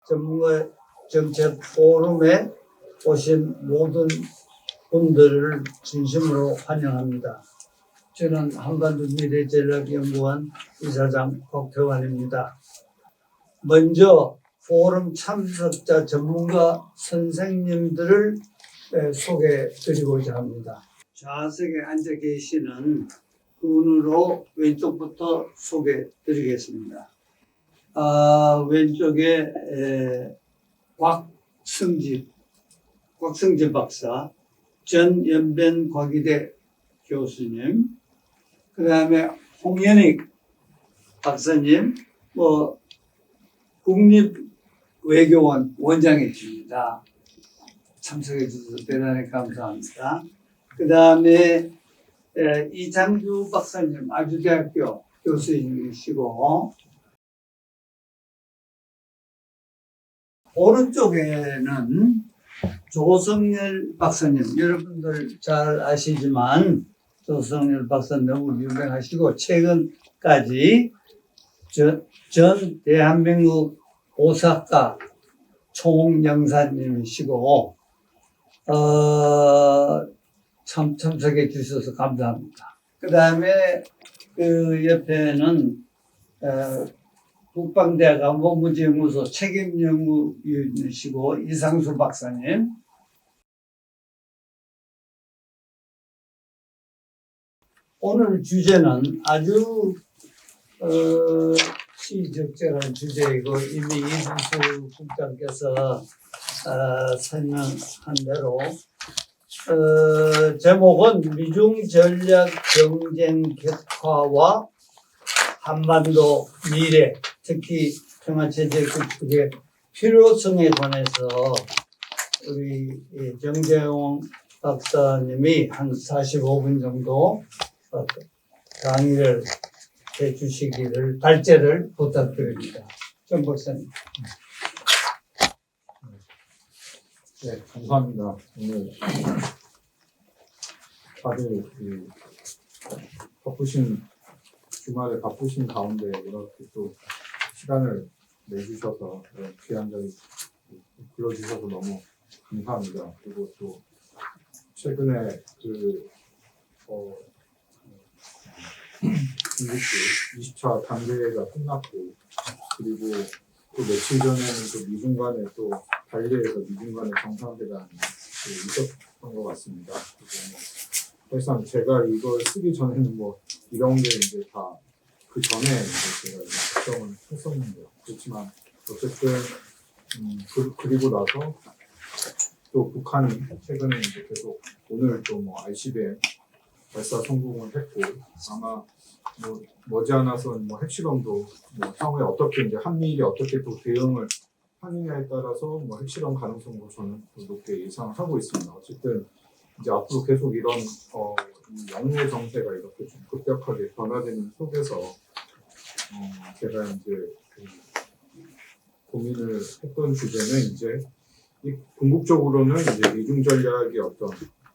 전문가 정책 포럼에 오신 모든 분들을 진심으로 환영합니다. 저는 한반도 미래전략연구원 이사장 곽태환입니다. 먼저 포럼 참석자 전문가 선생님들을 소개드리고자 합니다. 좌석에 앉아 계시는 분으로 왼쪽부터 소개드리겠습니다. 왼쪽에 곽승집 박사, 전연변 과기대 교수님, 그 다음에 홍현익 박사님, 국립외교원 원장이십니다. 참석해 주셔서 대단히 감사합니다. 그 다음에 이창주 박사님, 아주대학교 교수님이시고, 오른쪽에는 조성열 박사님, 여러분들 잘 아시지만 조성열 박사님 너무 유명하시고 최근까지 전 대한민국 오사카 총영사님이시고 참 참석해 주셔서 감사합니다. 그 다음에 그 옆에는 국방대학 안보문제연구소 책임연구위원이시고 이상수 박사님, 오늘 주제는 아주 시적절한 주제이고 이미 이준수 국장께서 설명한 대로 제목은 미중 전략 경쟁 격화와 한반도 미래, 특히 평화체제 구축의 필요성에 관해서 우리 정재용 박사님이 한 45분 정도 강의를 해주시기를 발제를 부탁드립니다. 정 박사님. 네, 감사합니다. 오늘 다들 주말에 바쁘신 가운데 이렇게 또 시간을 내주셔서 귀한 자리 불러주셔서 너무 감사합니다. 그리고 또 최근에 중국도 20차 단계가 끝났고, 그리고 또 며칠 전에는 또 미중 간에 또 발리에서 미중 간의 정상회담이 있었던 것 같습니다. 사실상 제가 이걸 쓰기 전에는 이런 게 이제 다 그 전에 제가 걱정을 했었는데요. 그렇지만 어쨌든 그리고 나서 또 북한이 최근에 이제 계속 오늘 또 ICBM 발사 성공을 했고, 아마 머지않아서 핵실험도 향후에 어떻게 이제 한미일이 어떻게 또 대응을 하느냐에 따라서 핵실험 가능성도 저는 높게 예상을 하고 있습니다. 어쨌든 이제 앞으로 계속 이런 영내 정세가 이렇게 좀 급격하게 변화되는 속에서 제가 이제 고민을 했던 주제는 이제 궁극적으로는 이제 미중 전략의 어떤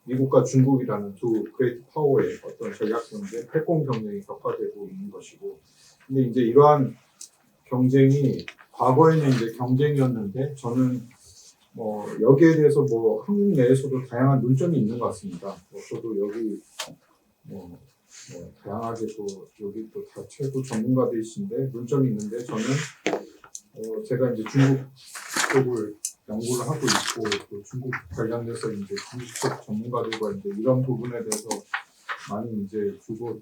미국과 중국이라는 두 그레이트 파워의 어떤 전략 경쟁, 패권 경쟁이 격화되고 있는 것이고, 근데 이제 이러한 경쟁이 과거에는 이제 경쟁이었는데 저는 여기에 대해서 한국 내에서도 다양한 논점이 있는 것 같습니다. 저도 여기 다양하게 또 여기 또 다 최고 전문가들이신데 논점이 있는데, 저는 제가 이제 중국 쪽을 연구를 하고 있고 또 중국 관련돼서 이제 중국 쪽 전문가들과 이제 이런 부분에 대해서 많이 이제 주고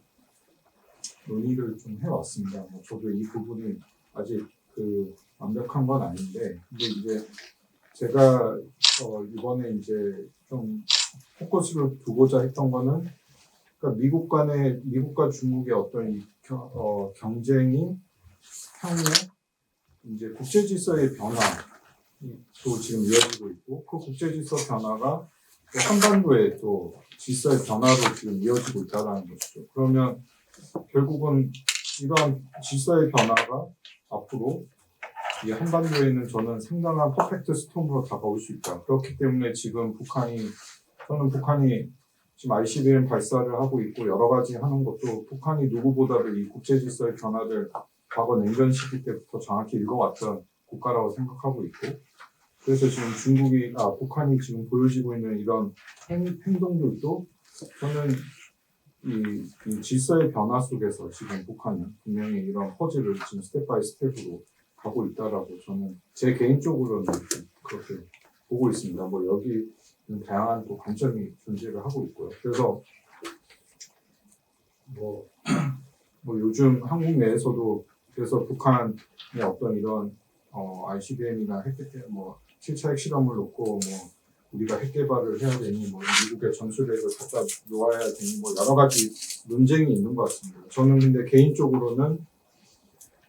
논의를 좀 해왔습니다. 저도 이 부분이 아직 완벽한 건 아닌데, 근데 이제 제가 이번에 이제 좀 포커스를 두고자 했던 거는, 그러니까 미국과 중국의 어떤 이 경쟁이 향후에 이제 국제 질서의 변화도 지금 이어지고 있고, 그 국제 질서 변화가 또 한반도의 또 질서의 변화로 지금 이어지고 있다는 것이죠. 그러면 결국은 이러한 질서의 변화가 앞으로 이 한반도에는 저는 상당한 퍼펙트 스톰으로 다가올 수 있다. 그렇기 때문에 지금 저는 북한이 지금 ICBM 발사를 하고 있고 여러 가지 하는 것도 북한이 누구보다도 이 국제 질서의 변화를 과거 냉전 시기 때부터 정확히 읽어왔던 국가라고 생각하고 있고, 그래서 지금 북한이 지금 보여지고 있는 이런 행동들도 저는 이 질서의 변화 속에서 지금 북한은 분명히 이런 퍼즐을 지금 스텝 바이 스텝으로 가고 있다라고 저는 제 개인적으로는 그렇게 보고 있습니다. 뭐 여기는 다양한 또 관점이 존재를 하고 있고요. 그래서 뭐 요즘 한국 내에서도 그래서 북한의 어떤 이런 ICBM이나 뭐 7차 핵실험을 놓고 뭐 우리가 핵 개발을 해야 되니 뭐 미국의 전술핵을 갖다 놓아야 되니 뭐 여러 가지 논쟁이 있는 것 같습니다. 저는 근데 개인적으로는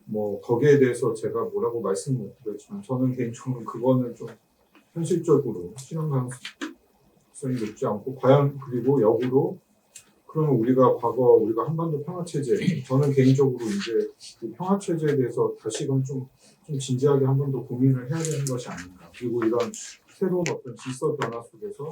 뭐 거기에 대해서 제가 뭐라고 말씀 못 드렸지만 저는 개인적으로 그거는 좀 현실적으로 실현 가능성이 높지 않고 과연 그리고 역으로 그러면 우리가 한반도 평화체제 저는 개인적으로 이제 그 평화체제에 대해서 다시금 좀 진지하게 한 번 더 고민을 해야 되는 것이 아닌가. 그리고 이런 새로운 어떤 질서 변화 속에서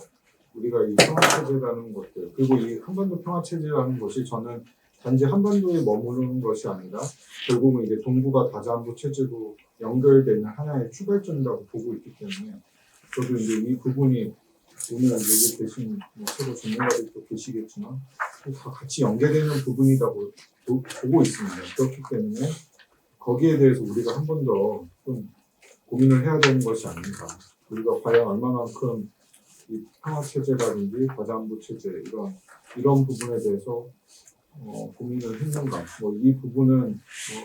우리가 이 평화체제라는 것들 그리고 이 한반도 평화체제라는 것이 저는 단지 한반도에 머무르는 것이 아니라 결국은 이게 동북아 다자한부 체제로 연결되는 하나의 출발점이라고 보고 있기 때문에 저도 이제 이 부분이 오늘 여기 계신 서로 전문가들도 계시겠지만 다 같이 연계되는 부분이라고 보고 있습니다. 그렇기 때문에 거기에 대해서 우리가 한 번 더 좀 고민을 해야 되는 것이 아닌가. 우리가 과연 얼마만큼 이 평화체제라든지 다자한부 체제 이런 부분에 대해서 고민을 했는가. 뭐 이 부분은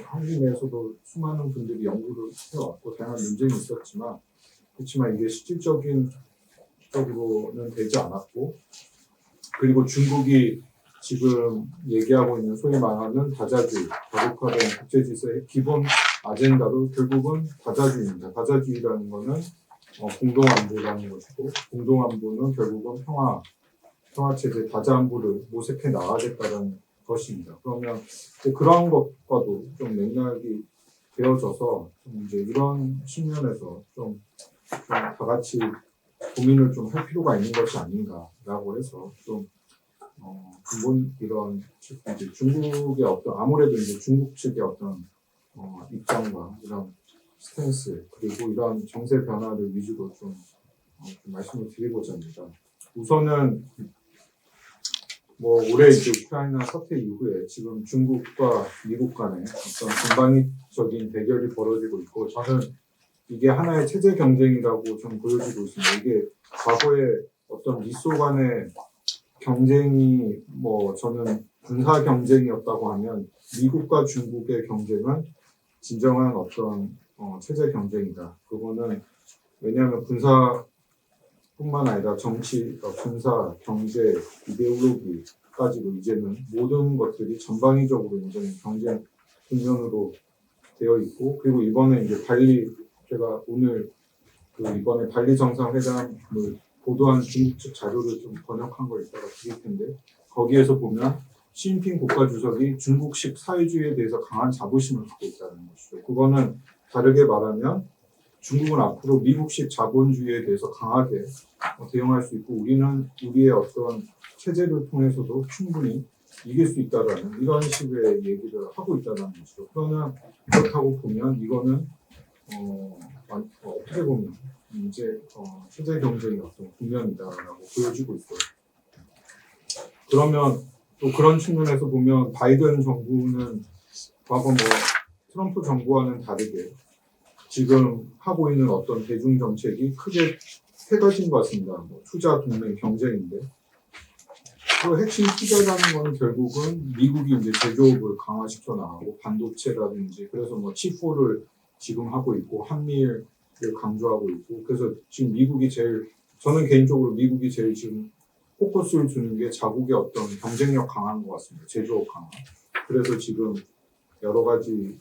한국 내에서도 수많은 분들이 연구를 해왔고 다양한 논쟁이 있었지만 그렇지만 이게 실질적으로는 되지 않았고 그리고 중국이 지금 얘기하고 있는 소위 말하는 다자주의, 다국화된 국제질서의 기본 아젠다도 결국은 다자주의입니다. 다자주의라는 것은 공동안보라는 것이고 공동안보는 결국은 평화체제 다자안보를 모색해 나가겠다는 것입니다. 그러면 그러한 것과도 좀 맥락이 되어져서 좀 이제 이런 측면에서 좀 다 같이 고민을 좀 할 필요가 있는 것이 아닌가라고 해서 좀 근본 이런 이제 중국의 어떤 아무래도 이제 중국 측의 어떤 입장과 이런 스탠스 그리고 이런 정세 변화를 위주로 좀 말씀을 드리고자 합니다. 우선은 뭐 올해 이제 우크라이나 사태 이후에 지금 중국과 미국 간의 어떤 전방위적인 대결이 벌어지고 있고 저는 이게 하나의 체제 경쟁이라고 좀 보여지고 있습니다. 이게 과거에 어떤 미소 간의 경쟁이 뭐 저는 군사 경쟁이었다고 하면 미국과 중국의 경쟁은 진정한 어떤 체제 경쟁이다. 그거는 왜냐하면 군사뿐만 아니라 정치, 군사, 경제, 이데올로기까지도 이제는 모든 것들이 전방위적으로 이제 경쟁 국면으로 되어 있고 그리고 이번에 이제 제가 오늘 이번에 발리 정상회담을 보도한 중국 측 자료를 좀 번역한 거 이따가 드릴 텐데 거기에서 보면 시진핑 국가주석이 중국식 사회주의에 대해서 강한 자부심을 갖고 있다는 것이죠. 그거는 다르게 말하면 중국은 앞으로 미국식 자본주의에 대해서 강하게 대응할 수 있고 우리는 우리의 어떤 체제를 통해서도 충분히 이길 수 있다라는 이런 식의 얘기를 하고 있다는 것이죠. 그러나 그렇다고 보면 이거는 어떻게 보면 이제 체제 경쟁의 어떤 국면이다라고 보여지고 있어요. 그러면 또 그런 측면에서 보면 바이든 정부는 과거 트럼프 정부와는 다르게 지금 하고 있는 어떤 대중 정책이 크게 세 가지인 것 같습니다. 투자, 동맹, 경쟁인데 그 핵심 투자라는 건 결국은 미국이 이제 제조업을 강화시켜 나가고 반도체라든지 그래서 칩4를 지금 하고 있고 한미를 강조하고 있고 그래서 지금 저는 개인적으로 미국이 제일 지금 포커스를 주는 게 자국의 어떤 경쟁력 강화인 것 같습니다. 제조업 강화. 그래서 지금 여러 가지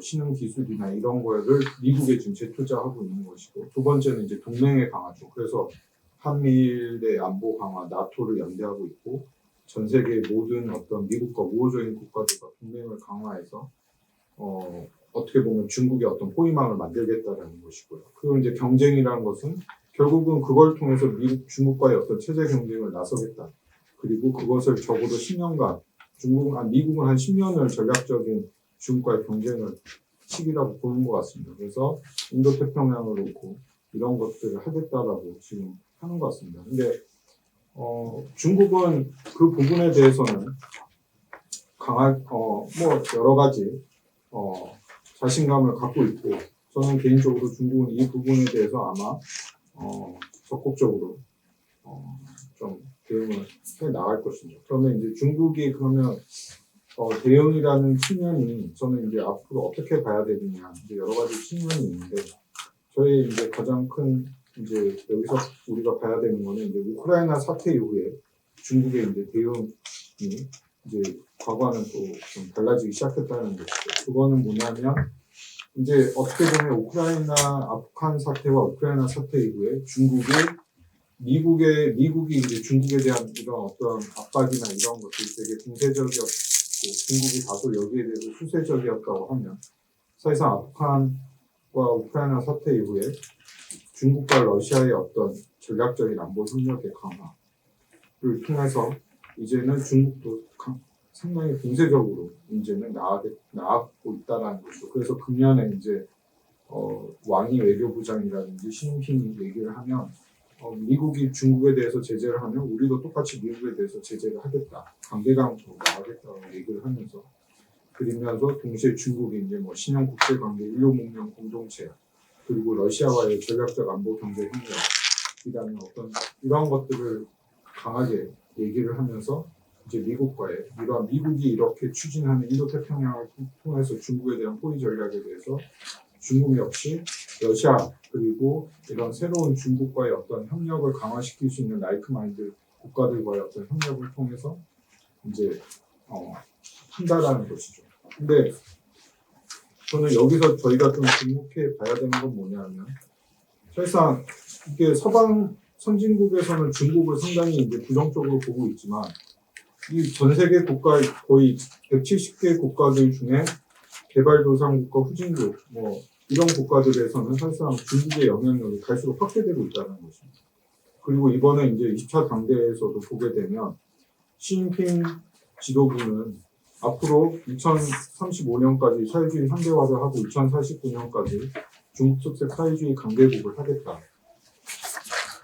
신흥 기술이나 이런 거를 미국에 지금 재투자하고 있는 것이고 두 번째는 이제 동맹의 강화죠. 그래서 한미일의 안보 강화, 나토를 연대하고 있고 전 세계 모든 어떤 미국과 우호적인 국가들과 동맹을 강화해서 어떻게 보면 중국의 어떤 호위망을 만들겠다라는 것이고요. 그리고 이제 경쟁이라는 것은 결국은 그걸 통해서 중국과의 어떤 체제 경쟁을 나서겠다. 그리고 그것을 적어도 10년간 미국은 한 10년을 전략적인 중국과의 경쟁을 시기라고 보는 것 같습니다. 그래서 인도태평양을 놓고 이런 것들을 하겠다라고 지금 하는 것 같습니다. 근데 중국은 그 부분에 대해서는 뭐 여러 가지 자신감을 갖고 있고, 저는 개인적으로 중국은 이 부분에 대해서 아마 적극적으로 좀 대응을 해 나갈 것입니다. 그러면 이제 중국이 그러면 대응이라는 측면이 저는 이제 앞으로 어떻게 봐야 되느냐, 이제 여러 가지 측면이 있는데, 저희 이제 가장 큰 이제 여기서 우리가 봐야 되는 거는 이제 우크라이나 사태 이후에 중국의 이제 대응이 이제 과거와는 또 좀 달라지기 시작했다는 것이죠. 그거는 뭐냐면 이제 어떻게 보면 우크라이나 아프간 사태와 우크라이나 사태 이후에 미국이 이제 중국에 대한 이런 어떤 압박이나 이런 것들이 되게 공세적이었고, 중국이 다소 여기에 대해서 수세적이었다고 하면, 사실상 아프간과 우크라이나 사태 이후에 중국과 러시아의 어떤 전략적인 안보 협력의 강화를 통해서 이제는 중국도 상당히 공세적으로 이제는 나아가고 있다는 것이죠. 그래서 금년에 이제 왕이 외교부장이라든지 시진핑이 얘기를 하면 미국이 중국에 대해서 제재를 하면 우리도 똑같이 미국에 대해서 제재를 하겠다, 강대강으로 나가겠다고 얘기를 하면서, 그러면서 동시에 중국이 이제 뭐 신형 국제관계, 인류문명 공동체, 그리고 러시아와의 전략적 안보 경제 협력이라는 어떤 이런 것들을 강하게 얘기를 하면서 이제 미국과의 이러한 미국이 이렇게 추진하는 인도태평양을 통해서 중국에 대한 포위 전략에 대해서 중국 역시 러시아 그리고 이런 새로운 중국과의 어떤 협력을 강화시킬 수 있는 라이크 마인드 국가들과의 어떤 협력을 통해서 이제 한다라는 것이죠. 근데 저는 여기서 저희가 좀 주목해 봐야 되는 건 뭐냐면, 사실상 이게 서방 선진국에서는 중국을 상당히 이제 부정적으로 보고 있지만, 이 전 세계 국가 거의 170개 국가들 중에 개발도상국가, 후진국 뭐 이런 국가들에서는 사실상 중국의 영향력이 갈수록 확대되고 있다는 것입니다. 그리고 이번에 이제 20차 당대에서도 보게 되면 시진핑 지도부는 앞으로 2035년까지 사회주의 현대화를 하고 2049년까지 중국 특색 사회주의 강대국을 하겠다.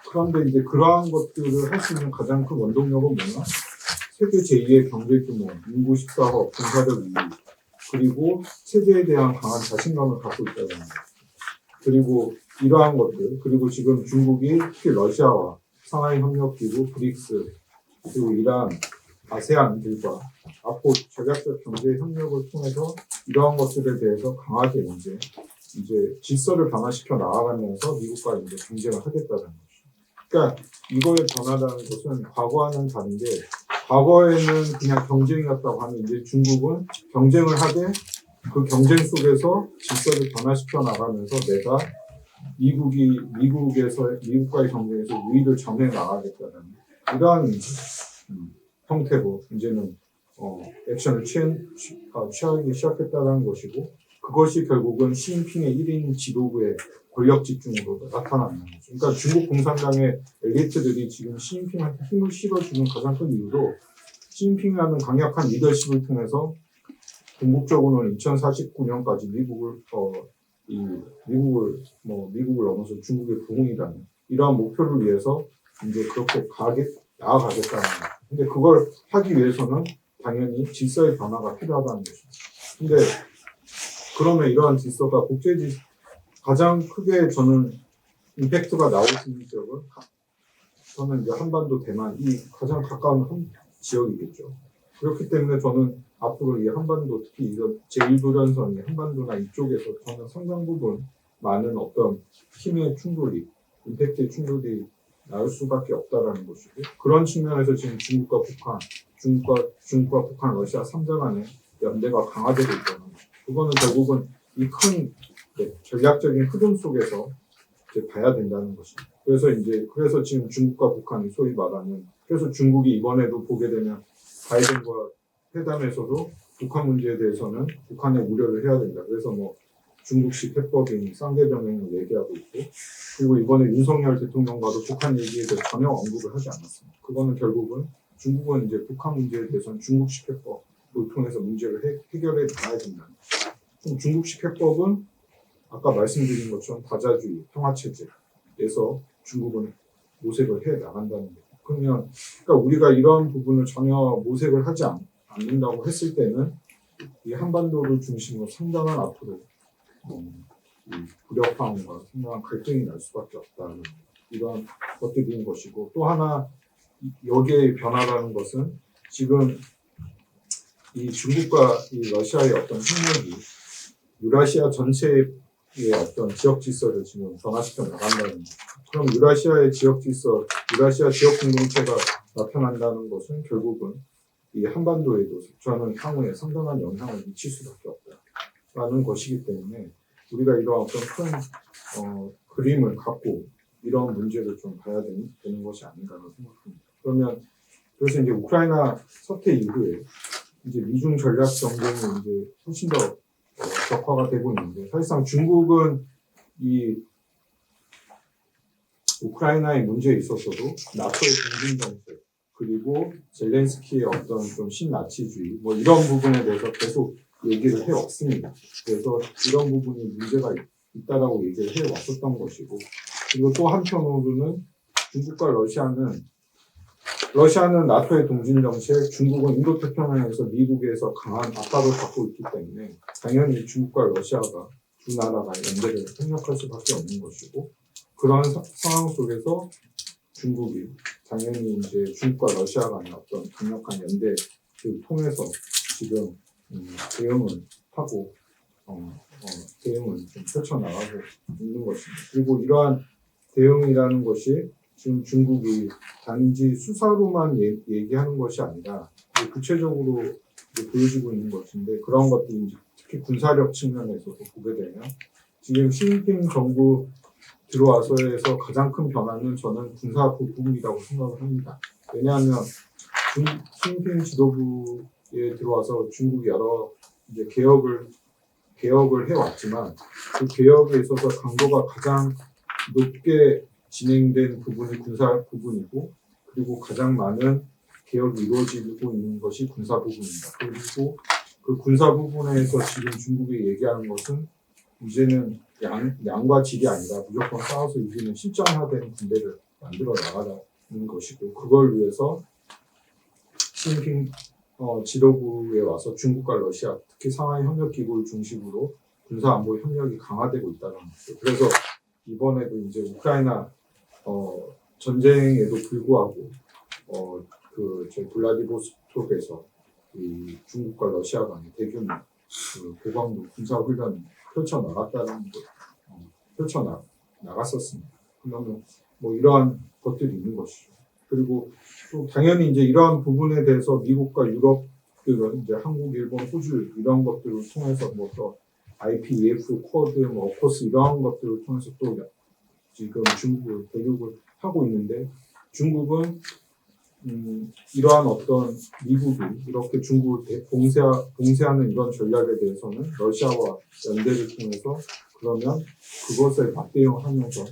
그런데 이제 그러한 것들을 할 수 있는 가장 큰 원동력은 뭐냐? 세계 제2의 경제 규모, 인구 14억, 군사력 2위, 그리고 체제에 대한 강한 자신감을 갖고 있다는 거예요. 그리고 이러한 것들, 그리고 지금 중국이 특히 러시아와 상하이 협력기구, 브릭스, 그리고 이란, 아세안들과 앞으로 전략적 경제 협력을 통해서 이러한 것들에 대해서 강하게 이제 질서를 강화시켜 나아가면서 미국과 이제 경쟁을 하겠다는 거죠. 그러니까 이거의 변화라는 것은 과거와는 다른데, 과거에는 그냥 경쟁이었다고 하면 이제 중국은 경쟁을 하되 그 경쟁 속에서 질서를 변화시켜 나가면서 내가 미국과의 경쟁에서 우위를 점해 나가겠다는 이러한 형태로 이제는 액션을 취하기 시작했다는 것이고, 그것이 결국은 시진핑의 1인 지도부의 권력 집중으로 나타나는 거죠. 그러니까 중국 공산당의 엘리트들이 지금 시진핑한테 힘을 실어주는 가장 큰 이유도, 시진핑이라는 강력한 리더십을 통해서 궁극적으로는 2049년까지 미국을 넘어서 중국의 부흥이라는 이러한 목표를 위해서 이제 그렇게 나아가겠다는 거죠. 근데 그걸 하기 위해서는 당연히 질서의 변화가 필요하다는 것입니다. 근데 그러면 이러한 질서가 가장 크게 저는 임팩트가 나올 수 있는 지역은 저는 이제 한반도, 대만 이 가장 가까운 지역이겠죠. 그렇기 때문에 저는 앞으로 이 한반도, 특히 이런 제1도전선이 한반도나 이쪽에서 저는 상당 부분 많은 어떤 힘의 충돌이, 임팩트의 충돌이 나올 수밖에 없다라는 것이고, 그런 측면에서 지금 중국과 북한, 러시아 3자 간의 연대가 강화되고 있다는 거죠. 그거는 결국은 이 큰 전략적인 흐름 속에서 이제 봐야 된다는 것입니다. 그래서 지금 중국과 북한이 소위 말하는, 그래서 중국이 이번에도 보게 되면 바이든과 회담에서도 북한 문제에 대해서는 북한의 우려를 해야 된다. 그래서 뭐 중국식 해법인 쌍계병행을 얘기하고 있고, 그리고 이번에 윤석열 대통령과도 북한 얘기에 대해서 전혀 언급을 하지 않았습니다. 그거는 결국은 중국은 이제 북한 문제에 대해서는 중국식 해법을 통해서 문제를 해결해 나가야 된다. 그럼 중국식 해법은 아까 말씀드린 것처럼 다자주의, 평화체제에서 중국은 모색을 해 나간다는 거예요. 그러면 그러니까 우리가 이런 부분을 전혀 모색을 하지 않는다고 했을 때는 이 한반도를 중심으로 상당한 앞으로 이 불협화음과 상당한 갈등이 날 수밖에 없다는 이런 것들인 것이고, 또 하나 여기에 변화라는 것은 지금 이 중국과 이 러시아의 어떤 협력이 유라시아 전체의 어떤 지역 질서를 지금 변화시켜 나간다는 거예요. 그럼 유라시아의 지역 질서, 유라시아 지역 공동체가 나타난다는 것은 결국은 이 한반도에도 저는 향후에 상당한 영향을 미칠 수밖에 없다라는 것이기 때문에 우리가 이런 어떤 큰 그림을 갖고 이런 문제를 좀 봐야 되는 것이 아닌가라고 생각합니다. 그래서 이제 우크라이나 사태 이후에 이제 미중 전략 경쟁이 이제 훨씬 더 격화가 되고 있는데, 사실상 중국은 이 우크라이나의 문제에 있어서도 나토의 동진 정책 그리고 젤렌스키의 어떤 좀 신나치주의 뭐 이런 부분에 대해서 계속 얘기를 해왔습니다. 그래서 이런 부분이 문제가 있다라고 얘기를 해왔었던 것이고, 그리고 또 한편으로는 중국과 러시아는 나토의 동진 정책, 중국은 인도태평양에서 미국에서 강한 압박을 받고 있기 때문에 당연히 중국과 러시아가 두 나라가 연대를 협력할 수밖에 없는 것이고, 그런 상황 속에서 중국이 당연히 이제 중국과 러시아 간의 어떤 강력한 연대를 통해서 지금 대응을 하고 대응을 좀 펼쳐나가고 있는 것입니다. 그리고 이러한 대응이라는 것이 지금 중국이 단지 수사로만 얘기하는 것이 아니라 구체적으로 보여지고 있는 것인데, 그런 것들이 특히 군사력 측면에서도 보게 되면 지금 시진핑 정부 들어와서에서 가장 큰 변화는 저는 군사 부분이라고 생각을 합니다. 왜냐하면 시진핑 지도부에 들어와서 중국이 여러 이제 개혁을 해왔지만 그 개혁에 있어서 강도가 가장 높게 진행된 부분이 군사 부분이고, 그리고 가장 많은 개혁이 이루어지고 있는 것이 군사 부분입니다. 그리고 그 군사 부분에서 지금 중국이 얘기하는 것은 이제는 양과 질이 아니라 무조건 싸워서 이기는 실전화된 군대를 만들어 나가는 것이고, 그걸 위해서 시진핑 지도부에 와서 중국과 러시아, 특히 상하이 협력기구를 중심으로 군사안보 협력이 강화되고 있다는 거죠. 그래서 이번에도 이제 우크라이나 전쟁에도 불구하고 저희 블라디보스톡에서 이 중국과 러시아 간의 대규모 고강도 군사 훈련을 펼쳐나갔었습니다. 그러면 뭐 이러한 것들이 있는 것이죠. 그리고 또 당연히 이제 이러한 부분에 대해서 미국과 유럽들은 이제 한국, 일본, 호주 이런 것들을 통해서 뭐 또 IPEF, 쿼드, 뭐 어코스 이러한 것들을 통해서 또 지금 중국을 대륙을 하고 있는데, 중국은 이러한 어떤 미국이 이렇게 중국을 봉쇄하는 이런 전략에 대해서는 러시아와 연대를 통해서 그러면 그것에 맞대응하면서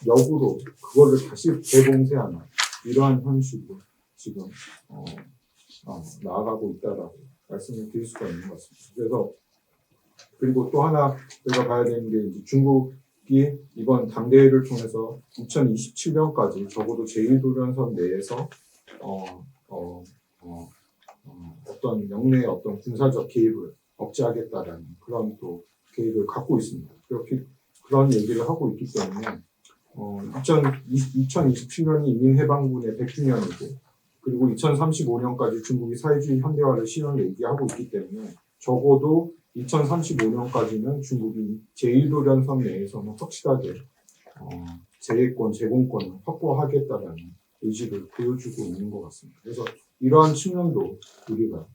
역으로 그거를 다시 재봉쇄하는 이러한 형식으로 지금 나아가고 있다라고 말씀을 드릴 수가 있는 것 같습니다. 그래서 그리고 또 하나 우리가 봐야 되는 게 이제 중국이 이번 당대회를 통해서 2027년까지 적어도 제1도련선 내에서 어떤 영내의 어떤 군사적 개입을 억제하겠다라는 그런 또 계획을 갖고 있습니다. 그렇게 그런 얘기를 하고 있기 때문에 2027년이 인민해방군의 100주년이고, 그리고 2035년까지 중국이 사회주의 현대화를 실현을 얘기하고 있기 때문에 적어도 2035년까지는 중국이 제1도련선 내에서는 확실하게 제해권, 제공권을 확보하겠다라는 의지를 보여주고 있는 것 같습니다. 그래서 이러한 측면도 우리가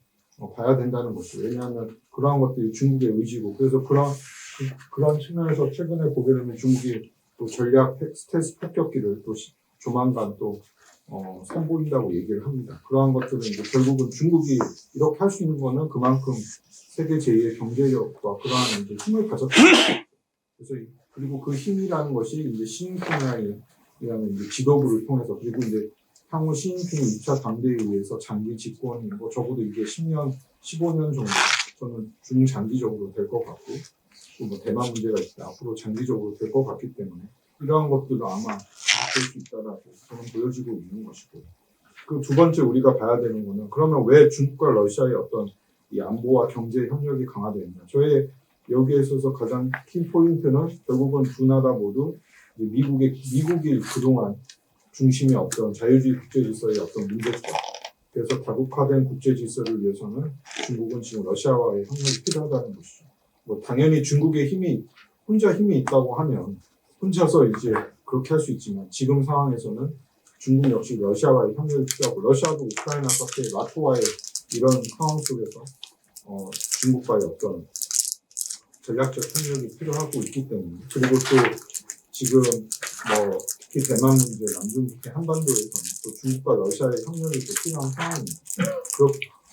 봐야 된다는 것이죠. 왜냐하면 그러한 것들이 중국의 의지고, 그래서 그런 측면에서 최근에 보게 되면 중국이 또 전략 스텔스 폭격기를 또 조만간 또 선보인다고 얘기를 합니다. 그러한 것들은 이제 결국은 중국이 이렇게 할 수 있는 거는 그만큼 세계 제2의 경제력과 그러한 이제 힘을 가졌다. 그래서 그리고 그 힘이라는 것이 이제 시진핑이라는 이제 지도부를 통해서, 그리고 이제 향후 시진핑 2차 당대에 의해서 장기 집권이 뭐 적어도 이게 10년, 15년 정도 저는 중장기적으로 될 것 같고 또 뭐 대만 문제가 있을 때 앞으로 장기적으로 될 것 같기 때문에 이러한 것들도 아마 될 수 있다라고 저는 보여지고 있는 것이고 그 두 번째 우리가 봐야 되는 거는 그러면 왜 중국과 러시아의 어떤 이 안보와 경제 협력이 강화되느냐 저의 여기에 있어서 가장 키 포인트는 결국은 두 나라 모두 이제 미국이 그동안 중심의 어떤 자유주의 국제 질서의 어떤 문제점 그래서 다국화된 국제 질서를 위해서는 중국은 지금 러시아와의 협력이 필요하다는 것이죠. 뭐 당연히 중국의 혼자 힘이 있다고 하면 혼자서 이제 그렇게 할 수 있지만 지금 상황에서는 중국 역시 러시아와의 협력이 필요하고 러시아도 우크라이나 사태 나토와의 이런 상황 속에서 중국과의 어떤 전략적 협력이 필요하고 있기 때문에 그리고 또 지금 뭐 특히 대만 문제, 남중국해 한반도에서는 또 중국과 러시아의 협력이 또 필요한 상황입니다.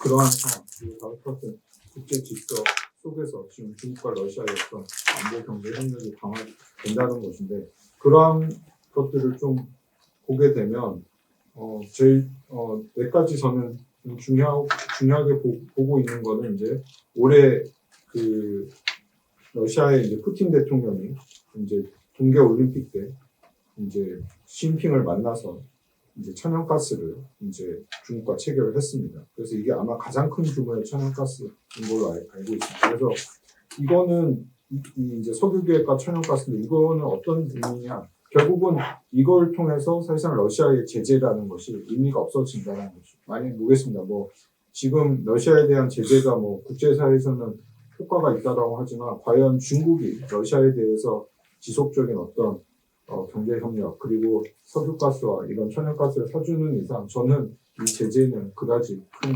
그러한 상황 그리고 다국화된 국제 질서 속에서 지금 중국과 러시아의 어떤 안보 경제 협력이 강화된다는 것인데 그러한 것들을 좀 보게 되면 제일 몇 가지 저는 중요하게 보고 있는 거는 이제 올해 그 러시아의 이제 푸틴 대통령이 이제 동계 올림픽 때 이제 시진핑을 만나서 이제 천연가스를 이제 중국과 체결을 했습니다. 그래서 이게 아마 가장 큰 규모의 천연가스인 걸로 알고 있습니다. 그래서 이거는 이제 석유계획과 천연가스인데 이거는 어떤 의미냐? 결국은 이걸 통해서 사실상 러시아의 제재라는 것이 의미가 없어진다는 것이 많이 보겠습니다. 뭐 지금 러시아에 대한 제재가 뭐 국제사회에서는 효과가 있다라고 하지만 과연 중국이 러시아에 대해서 지속적인 어떤 경제 협력 그리고 석유가스와 이런 천연가스를 사주는 이상 저는 이 제재는 그다지 큰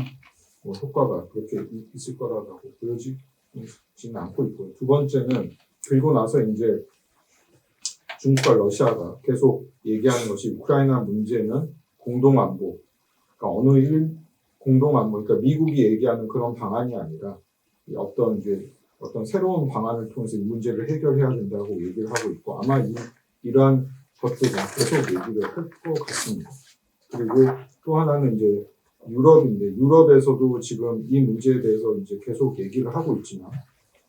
효과가 그렇게 있을 거라고 보여지지는 않고 있고요. 두 번째는 그리고 나서 이제 중국과 러시아가 계속 얘기하는 것이 우크라이나 문제는 공동안보, 그러니까 공동안보, 그러니까 미국이 얘기하는 그런 방안이 아니라 어떤 새로운 방안을 통해서 이 문제를 해결해야 된다고 얘기를 하고 있고 아마 이러한 것들은 계속 얘기를 할 것 같습니다. 그리고 또 하나는 이제 유럽인데 유럽에서도 지금 이 문제에 대해서 이제 계속 얘기를 하고 있지만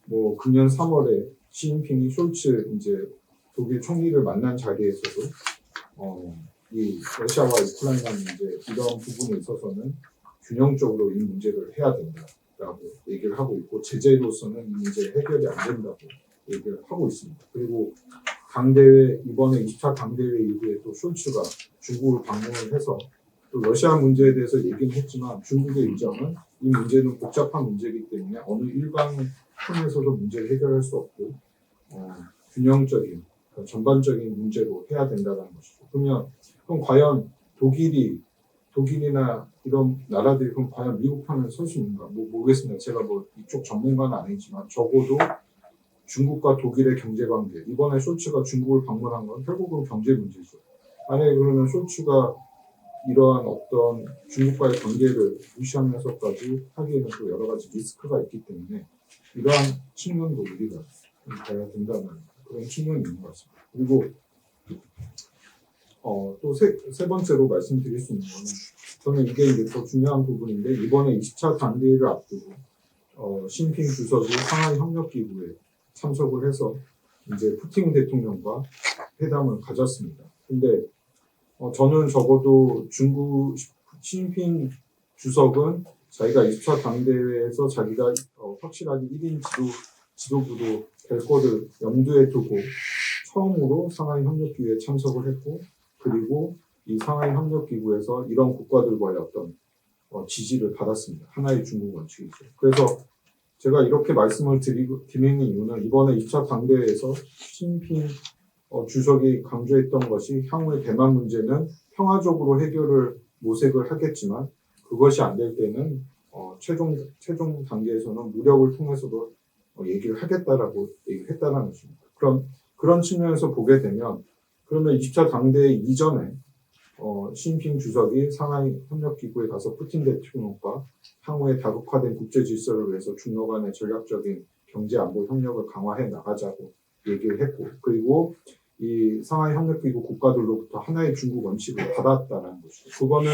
뭐 금년 3월에 시진핑이 숄츠 이제 독일 총리를 만난 자리에서도 이 러시아와 우크라이나 문제 이런 부분에 있어서는 균형적으로 이 문제를 해야 된다라고 얘기를 하고 있고 제재로서는 이 문제 해결이 안 된다고 얘기를 하고 있습니다. 그리고 당대회 이번에 2차 당대회 이후에 또 숄츠가 중국을 방문을 해서 또 러시아 문제에 대해서 얘기는 했지만 중국의 입장은 이 문제는 복잡한 문제이기 때문에 어느 일방을 통해서도 문제를 해결할 수 없고 균형적인 전반적인 문제로 해야 된다는 것이죠. 그럼 과연 독일이나 이런 나라들이 그럼 과연 미국 편을 설 수 있는가? 모르겠습니다. 제가 뭐 이쪽 전문가는 아니지만 적어도 중국과 독일의 경제 관계 이번에 숄츠가 중국을 방문한 건 결국은 경제 문제죠. 만약에 그러면 숄츠가 이러한 어떤 중국과의 관계를 무시하면서까지 하기에는 또 여러 가지 리스크가 있기 때문에 이러한 측면도 우리가 봐야 된다는 그런 측면이 있는 것 같습니다. 그리고 또 세 번째로 말씀드릴 수 있는 거는 저는 이게 이제 더 중요한 부분인데 이번에 20차 당대회를 앞두고 시진핑 주석이 상하이 협력기구에 참석을 해서 이제 푸틴 대통령과 회담을 가졌습니다. 근데 저는 적어도 중국 시진핑 주석은 자기가 20차 당대회에서 자기가 확실하게 1인 지도부도 될 거를 염두에 두고 처음으로 상하이 협력기구에 참석을 했고 그리고 이 상하이 협력기구에서 이런 국가들과의 어떤 지지를 받았습니다. 하나의 중국 원칙이죠. 그래서 제가 이렇게 말씀을 드리는 이유는 이번에 2차 당대회에서 시진핑 주석이 강조했던 것이 향후의 대만 문제는 평화적으로 해결을 모색을 하겠지만 그것이 안 될 때는 최종 단계에서는 무력을 통해서도 얘기를 하겠다라고 얘기를 했다는 것입니다. 그런 측면에서 보게 되면 그러면 20차 당대회 이전에 시진핑 주석이 상하이 협력기구에 가서 푸틴 대통령과 향후의 다국화된 국제 질서를 위해서 중러 간의 전략적인 경제 안보 협력을 강화해 나가자고 얘기를 했고 그리고 이 상하이 협력기구 국가들로부터 하나의 중국 원칙을 받았다는 것이죠. 그거는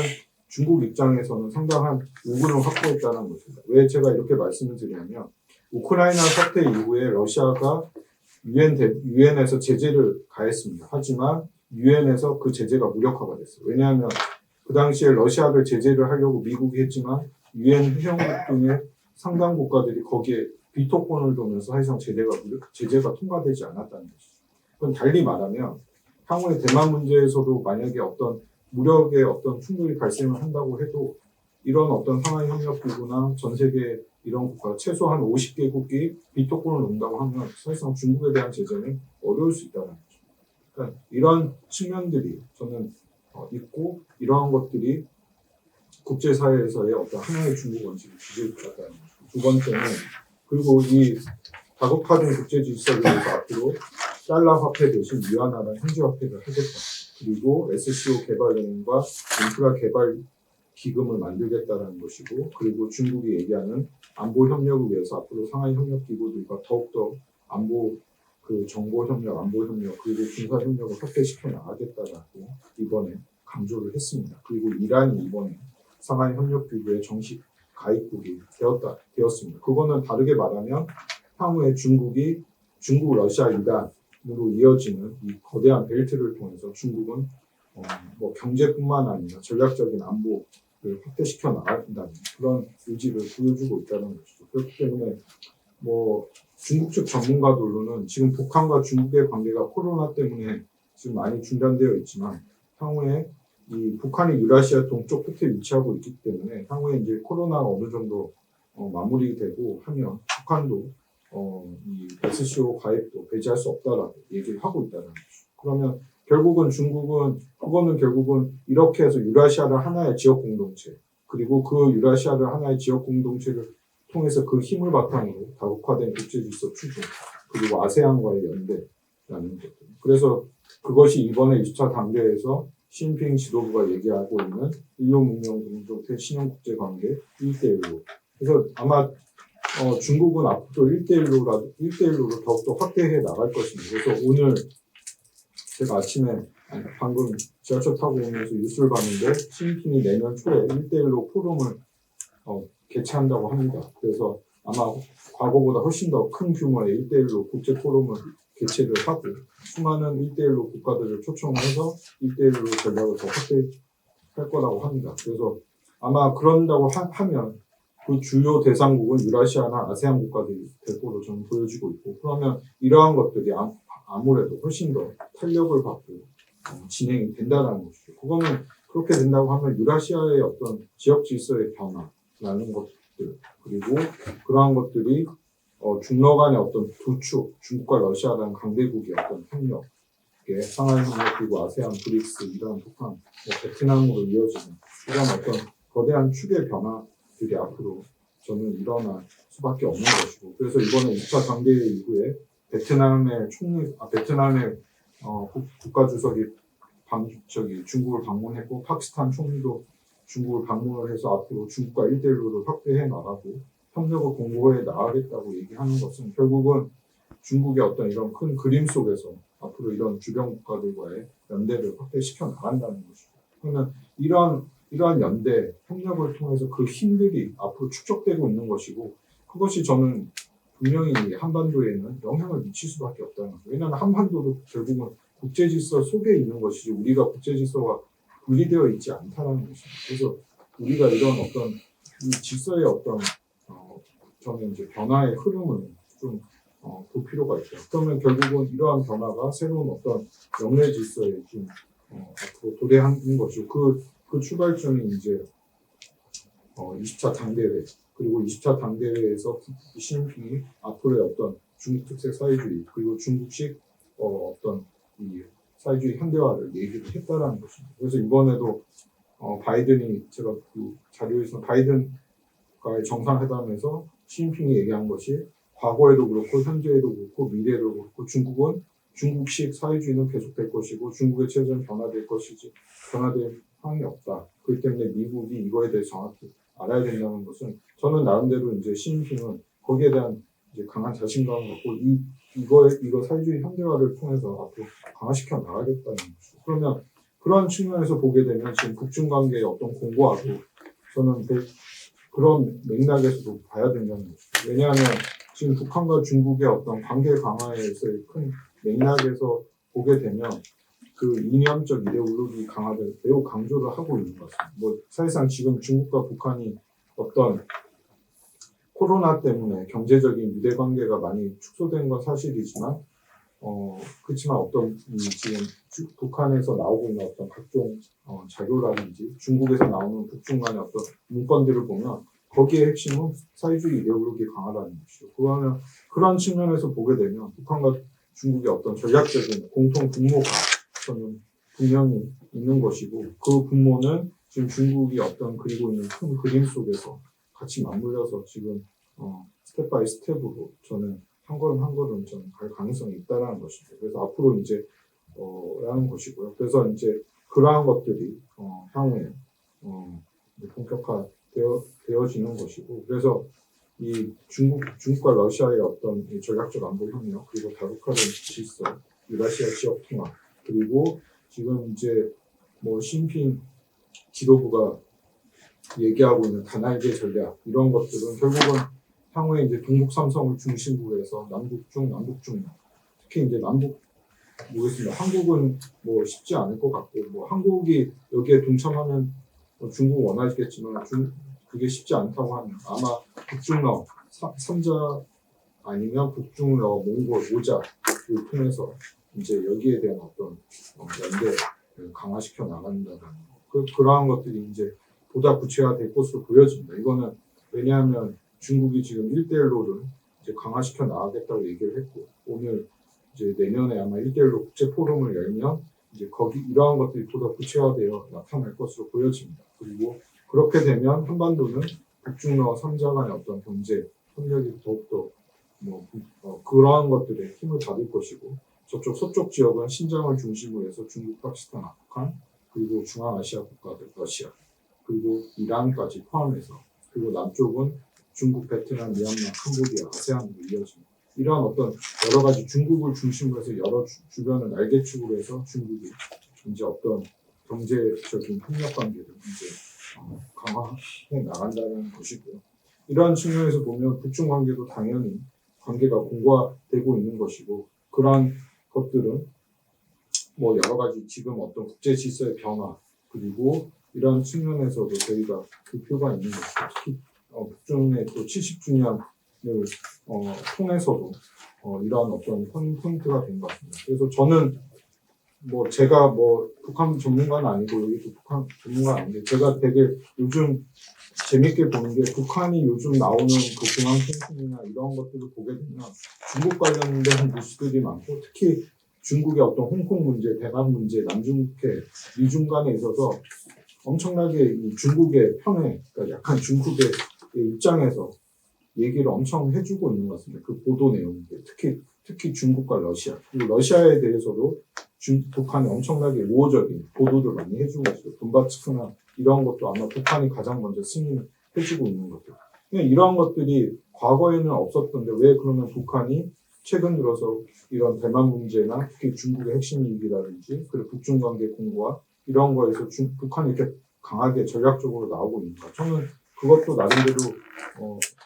중국 입장에서는 상당한 우군을 확보했다는 것입니다. 왜 제가 이렇게 말씀을 드리냐면 우크라이나 사태 이후에 러시아가 유엔에서 제재를 가했습니다. 하지만 유엔에서 그 제재가 무력화가 됐어요. 왜냐하면 그 당시에 러시아를 제재를 하려고 미국이 했지만 유엔 회원국 등의 상당 국가들이 거기에 비토권을 두면서 사실상 제재가 통과되지 않았다는 것이죠. 그건 달리 말하면 향후에 대만 문제에서도 만약에 어떤 무력의 어떤 충돌이 발생을 한다고 해도 이런 어떤 상하이협력기구나 전 세계 이런 국가 최소한 50개국이 비토권을 놓는다고 하면 사실상 중국에 대한 제재는 어려울 수 있다는 거죠. 그러니까 이런 측면들이 저는 있고 이러한 것들이 국제사회에서의 어떤 하나의 중국 원칙을 지질 것 같다는 거죠. 두 번째는 그리고 이 다국화된 국제 질서를 위해서 앞으로 달러 화폐 대신 위안화나 현지 화폐를 하겠다. 그리고 SCO 개발연과 인프라 개발 기금을 만들겠다는 것이고, 그리고 중국이 얘기하는 안보 협력을 위해서 앞으로 상하이 협력 기구들과 더욱더 안보 정보 협력, 안보 협력, 그리고 군사 협력을 확대시켜 나가겠다라고 이번에 강조를 했습니다. 그리고 이란이 이번에 상하이 협력 기구의 정식 가입국이 되었습니다. 그거는 다르게 말하면 향후에 중국, 러시아, 이란으로 이어지는 이 거대한 벨트를 통해서 중국은 뭐 경제뿐만 아니라 전략적인 안보를 확대시켜 나간다는 그런 의지를 보여주고 있다는 것이죠. 그렇기 때문에 뭐 중국 측 전문가들로는 지금 북한과 중국의 관계가 코로나 때문에 지금 많이 중단되어 있지만 향후에 이 북한이 유라시아 동쪽 끝에 위치하고 있기 때문에 향후에 이제 코로나가 어느 정도 마무리되고 하면 북한도 이 SCO 가입도 배제할 수 없다라고 얘기를 하고 있다는 거죠. 그러면 결국은 중국은 그거는 결국은 이렇게 해서 유라시아를 하나의 지역 공동체 그리고 그 유라시아를 하나의 지역 공동체를 통해서 그 힘을 바탕으로 다국화된 국제 질서 추진 그리고 아세안과의 연대라는 것들. 그래서 그것이 이번에 20차 당대에서 시진핑 지도부가 얘기하고 있는 인류문명 공동체 신형국제관계 1대1로. 그래서 아마 중국은 앞으로 1대1로로 더욱더 확대해 나갈 것입니다. 그래서 오늘 제가 아침에 방금 지하철 타고 오면서 뉴스를 봤는데 시진핑이 내년 초에 1대1로 포럼을 개최한다고 합니다. 그래서 아마 과거보다 훨씬 더 큰 규모의 1대1로 국제 포럼을 개최를 하고 수많은 1대1로 국가들을 초청해서 1대1로 전략을 더 확대할 거라고 합니다. 그래서 아마 그런다고 하면 그 주요 대상국은 유라시아나 아세안 국가들이 될 거로 저는 보여지고 있고 그러면 이러한 것들이 아무래도 훨씬 더 탄력을 받고 진행이 된다는 것이죠. 그거는 그렇게 된다고 하면 유라시아의 어떤 지역 질서의 변화라는 것들 그리고 그러한 것들이 중러 간의 어떤 두 축, 중국과 러시아라는 강대국의 어떤 협력에 상하이 협력 그리고 아세안, 브릭스, 이란, 북한, 베트남으로 이어지는 이런 어떤 거대한 축의 변화들이 앞으로 저는 일어날 수밖에 없는 것이고 그래서 이번에 2차 당대회 이후에 베트남의 국가주석이 중국을 방문했고 파키스탄 총리도 중국을 방문을 해서 앞으로 중국과 1대1로를 확대해 나가고 협력을 공고해 나가겠다고 얘기하는 것은 결국은 중국의 어떤 이런 큰 그림 속에서 앞으로 이런 주변 국가들과의 연대를 확대시켜 나간다는 것이죠. 그러면 이러한 연대, 협력을 통해서 그 힘들이 앞으로 축적되고 있는 것이고 그것이 저는 분명히 한반도에는 영향을 미칠 수밖에 없다는 거죠. 왜냐하면 한반도도 결국은 국제질서 속에 있는 것이지 우리가 국제질서가 분리되어 있지 않다는 것입니다. 그래서 우리가 이런 어떤 이 질서의 어떤 저는 이제 변화의 흐름을 좀 볼 필요가 있다. 그러면 결국은 이러한 변화가 새로운 어떤 영내 질서에 좀 앞으로 도래하는 것이고 그 출발점이 이제 20차 당대회 그리고 20차 당대회에서 시진핑이 앞으로의 어떤 중국 특색 사회주의 그리고 중국식 어떤 이 사회주의 현대화를 얘기를 했다라는 것입니다. 그래서 이번에도 바이든이 제가 그 자료에서 바이든과의 정상회담에서 시진핑이 얘기한 것이 과거에도 그렇고 현재에도 그렇고 미래에도 그렇고 중국은 중국식 사회주의는 계속될 것이고 중국의 체제는 변화될 것이지 변화될 상황이 없다. 그렇기 때문에 미국이 이거에 대해 정확히 알아야 된다는 것은 저는 나름대로 이제 시진핑은 거기에 대한 이제 강한 자신감을 갖고 이거 사회주의 현대화를 통해서 앞으로 강화시켜 나가겠다는 것이죠. 그러면 그런 측면에서 보게 되면 지금 북중 관계의 어떤 공고하고 저는 그런 맥락에서도 봐야 된다는 거죠. 왜냐하면 지금 북한과 중국의 어떤 관계 강화에서의 큰 맥락에서 보게 되면 그 이념적 이데올로기 강화를 매우 강조를 하고 있는 것 같습니다. 뭐 사실상 지금 중국과 북한이 어떤 코로나 때문에 경제적인 유대 관계가 많이 축소된 건 사실이지만 그렇지만 어떤 지금 북한에서 나오고 있는 어떤 각종 자료라든지 중국에서 나오는 북중 간의 어떤 문건들을 보면 거기에 핵심은 사회주의 이데올로기 강화라는 것이죠. 그런 측면에서 보게 되면 북한과 중국의 어떤 전략적인 공통 분모가 저는 분명히 있는 것이고 그 분모는 지금 중국이 어떤 그리고 있는 큰 그림 속에서 같이 맞물려서 지금 스텝 바이 스텝으로 저는 한 걸음 한 걸음 저는 갈 가능성이 있다라는 것입니다. 그래서 앞으로 이제 라는 것이고요. 그래서 이제 그러한 것들이 향후에 본격화되어지는 것이고 그래서 이 중국과 러시아의 어떤 이 전략적 안보 협력 그리고 다국화된 질서, 유라시아 지역 통합 그리고 지금 이제 뭐 시진핑 지도부가 얘기하고 있는 다날제 전략 이런 것들은 결국은 향후에 이제 동북 삼성을 중심으로 해서 남북중 특히 이제 남북 모르겠습니다. 한국은 뭐 쉽지 않을 것 같고 뭐 한국이 여기에 동참하면 중국 원하시겠지만 그게 쉽지 않다고 하면 아마 북중러 3자 아니면 북중러 몽골 5자를 통해서 이제 여기에 대한 어떤 연대를 강화시켜 나간다는 그러한 것들이 이제 보다 구체화될 것으로 보여집니다. 이거는 왜냐하면 중국이 지금 1대1로를 이제 강화시켜 나가겠다고 얘기를 했고 오늘 이제 내년에 아마 1대1로 국제 포럼을 열면 이제 거기 이러한 것들이 보다 구체화되어 나타날 것으로 보여집니다. 그리고 그렇게 되면 한반도는 북중러 3자 간의 어떤 경제 협력이 더욱더 그러한 것들에 힘을 받을 것이고 저쪽 서쪽 지역은 신장을 중심으로 해서 중국, 파키스탄, 아프간 그리고 중앙아시아 국가들 러시아 그리고 이란까지 포함해서 그리고 남쪽은 중국, 베트남, 미얀마, 캄보디아, 아세안으로 이어집니다. 이러한 어떤 여러 가지 중국을 중심으로 해서 여러 주변을 날개축으로 해서 중국이 이제 어떤 경제적인 협력 관계를 이제 강화해 나간다는 것이고요. 이러한 측면에서 보면 북중 관계도 당연히 관계가 공고화되고 있는 것이고 그러한 것들은 뭐 여러 가지 지금 어떤 국제 질서의 변화 그리고 이런 측면에서도 저희가 그 표가 있는 것이고 특히 북중의 또 70주년을 통해서도 이러한 어떤 포인트가 된 것 같습니다. 그래서 저는 뭐 제가 뭐 북한 전문가는 아니고 여기도 북한 전문가 아닌데 제가 되게 요즘 재밌게 보는 게 북한이 요즘 나오는 그 중앙 통신이나 이런 것들을 보게 되면 중국 관련된 뉴스들이 많고 특히 중국의 어떤 홍콩 문제, 대만 문제, 남중국해, 미중 간에 있어서 엄청나게 이 중국의 편에, 그러니까 약간 중국의 입장에서 얘기를 엄청 해주고 있는 것 같습니다. 그 보도 내용인데 특히 중국과 러시아 그리고 러시아에 대해서도 북한이 엄청나게 우호적인 보도를 많이 해주고 있어요. 돈바스크나 이런 것도 아마 북한이 가장 먼저 승인해주고 있는 것들. 이러한 것들이 과거에는 없었던데 왜 그러면 북한이 최근 들어서 이런 대만 문제나 특히 중국의 핵심 이익이라든지 그리고 북중 관계 공고와 이런 거에서 북한이 이렇게 강하게 전략적으로 나오고 있는가? 저는 그것도 나름대로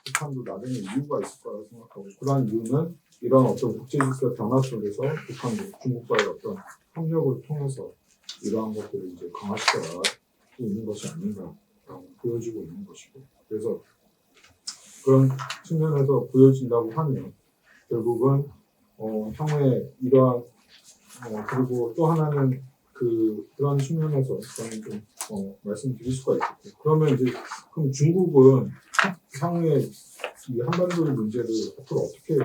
북한도 나름의 이유가 있을 거라고 생각하고 그러한 이유는 이런 어떤 국제질서 변화 속에서 북한도 중국과의 어떤 협력을 통해서 이러한 것들을 이제 강화시켜 나가고 있는 것이 아닌가라고 보여지고 있는 것이고 그래서 그런 측면에서 보여진다고 하면 결국은 향후에 이러한 그리고 또 하나는 그런 측면에서 저는 좀 말씀드릴 수가 있겠고 그러면 이제 그럼 중국은 향후에 이 한반도의 문제를 앞으로 어떻게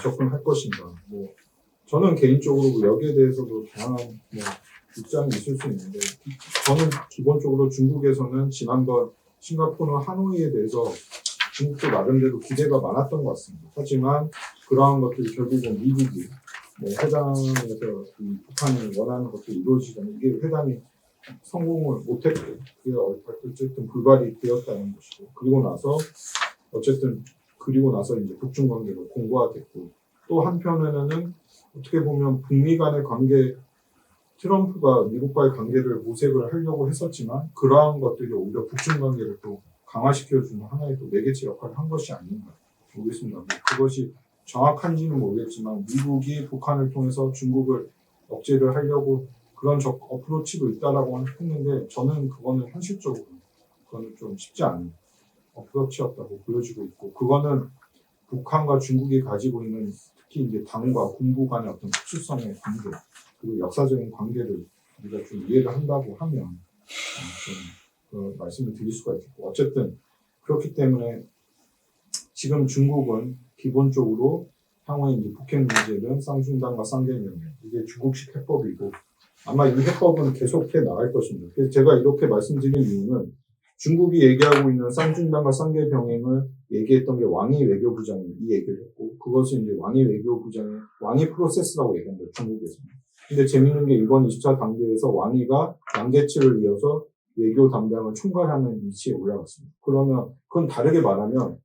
접근할 것인가 뭐 저는 개인적으로 여기에 대해서도 다양한 입장이 있을 수 있는데 저는 기본적으로 중국에서는 지난번 싱가포르 하노이에 대해서 중국도 나름대로 기대가 많았던 것 같습니다. 하지만 그러한 것들이 결국은 미국이 회담에서 북한이 원하는 것들이 이루어지지 않는 이게 회담이 성공을 못했고 그게 어쨌든 불발이 되었다는 것이고 그리고 나서 이제 북중 관계가 공고화됐고 또 한편에는 어떻게 보면 북미 간의 관계 트럼프가 미국과의 관계를 모색을 하려고 했었지만 그러한 것들이 오히려 북중 관계를 또 강화시켜주는 하나의 또 매개체 역할을 한 것이 아닌가 모르겠습니다. 뭐 그것이 정확한지는 모르겠지만 미국이 북한을 통해서 중국을 억제를 하려고 그런 어프로치도 있다라고 했는데 저는 그거는 현실적으로 그거는 좀 쉽지 않은 어프로치였다고 보여지고 있고 그거는 북한과 중국이 가지고 있는 특히 이제 당과 군부 간의 어떤 특수성의 관계 그리고 역사적인 관계를 우리가 좀 이해를 한다고 하면 좀 말씀을 드릴 수가 있겠고 어쨌든 그렇기 때문에 지금 중국은 기본적으로 향후에 이제 북핵 문제는 쌍중단과 쌍계명령 이게 중국식 해법이고 아마 이 해법은 계속해 나갈 것입니다. 그래서 제가 이렇게 말씀드린 이유는 중국이 얘기하고 있는 쌍중단과 쌍계병행을 얘기했던 게 왕이 외교부장이 이 얘기를 했고 그것은 이제 왕이 외교부장의 왕이 프로세스라고 얘기합니다. 중국에서는. 근데 재밌는 게 이번 20차 당대에서 왕위가 양재치를 이어서 외교 담당을 총괄하는 위치에 올라갔습니다. 그러면 그건 다르게 말하면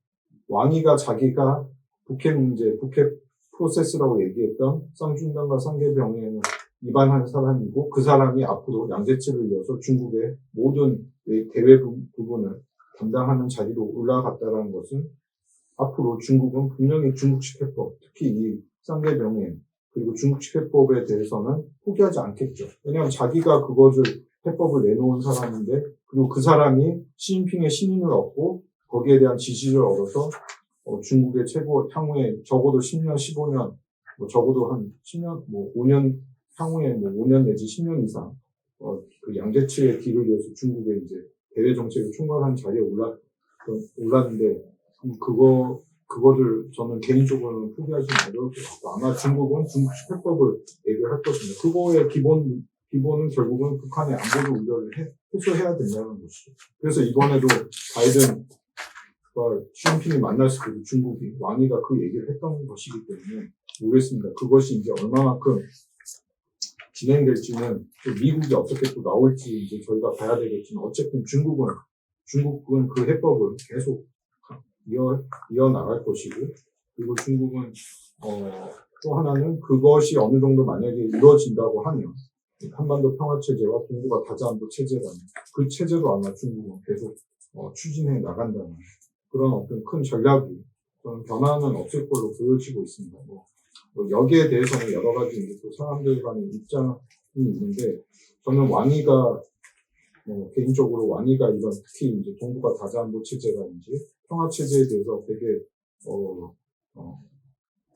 왕위가 자기가 북핵 문제, 북핵 프로세스라고 얘기했던 쌍중단과 쌍계병행을 위반한 사람이고 그 사람이 앞으로 양재치를 이어서 중국의 모든 대외 부분을 담당하는 자리로 올라갔다는 것은 앞으로 중국은 분명히 중국식 해법, 특히 이 쌍계병행 그리고 중국식 해법에 대해서는 포기하지 않겠죠. 왜냐하면 자기가 그것을 해법을 내놓은 사람인데 그리고 그 사람이 시진핑의 신임을 얻고 거기에 대한 지지를 얻어서 중국의 최고 향후에 적어도 10년, 15년, 뭐 적어도 한 10년, 뭐 5년 향후에 뭐 5년 내지 10년 이상 그 양재치의 길을 이어서 중국의 이제 대외 정책을 총괄하는 자리에 올랐는데 그거를 저는 개인적으로는 포기하지는 어려울 것 같고 아마 중국은 중국식 해법을 얘기를 할 것입니다. 그거의 기본은 결국은 북한의 안보를 우려를 해소해야 된다는 것이죠. 그래서 이번에도 바이든 시진핑이 만났을 때도 중국이 왕위가 그 얘기를 했던 것이기 때문에 모르겠습니다. 그것이 이제 얼마만큼 진행될지는 또 미국이 어떻게 또 나올지 이제 저희가 봐야 되겠지만 어쨌든 중국은 그 해법을 계속 이어나갈 것이고 그리고 중국은 또 하나는 그것이 어느 정도 만약에 이루어진다고 하면 한반도 평화체제와 동북아 다자안보 체제라는 그 체제도 아마 중국은 계속 추진해 나간다는 그런 어떤 큰 전략이 저는 변화는 없을 걸로 보여지고 있습니다. 뭐 여기에 대해서는 여러 가지 이제 또 사람들 간의 입장이 있는데 저는 왕위가 개인적으로 왕위가 이런 특히 이제 동북아 다자안보 체제라든지 평화 체제에 대해서 되게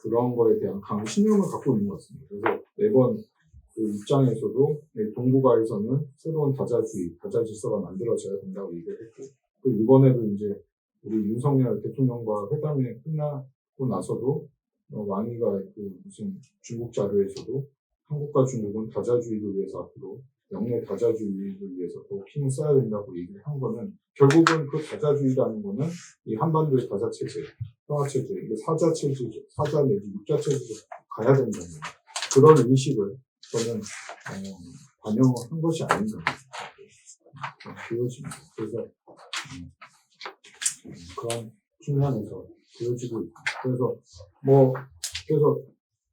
그런 거에 대한 강한 신념을 갖고 있는 것 같습니다. 그래서 매번 그 입장에서도 동북아에서는 새로운 다자 질서가 만들어져야 된다고 얘기를 했고 그 이번에도 이제 우리 윤석열 대통령과 회담이 끝나고 나서도 왕위가 그 무슨 중국 자료에서도 한국과 중국은 다자주의를 위해서 앞으로 영내 다자주의를 위해서 더 힘을 써야 된다고 얘기를 한 거는 결국은 그 다자주의라는 거는 이 한반도의 다자체제, 평화체제, 이게 사자체제, 사자 내지 육자체제로 가야 된다는 그런 인식을 저는 반영한 것이 아닌가 보여집니다. 그래서 그런 측면에서 보여지고 있고 그래서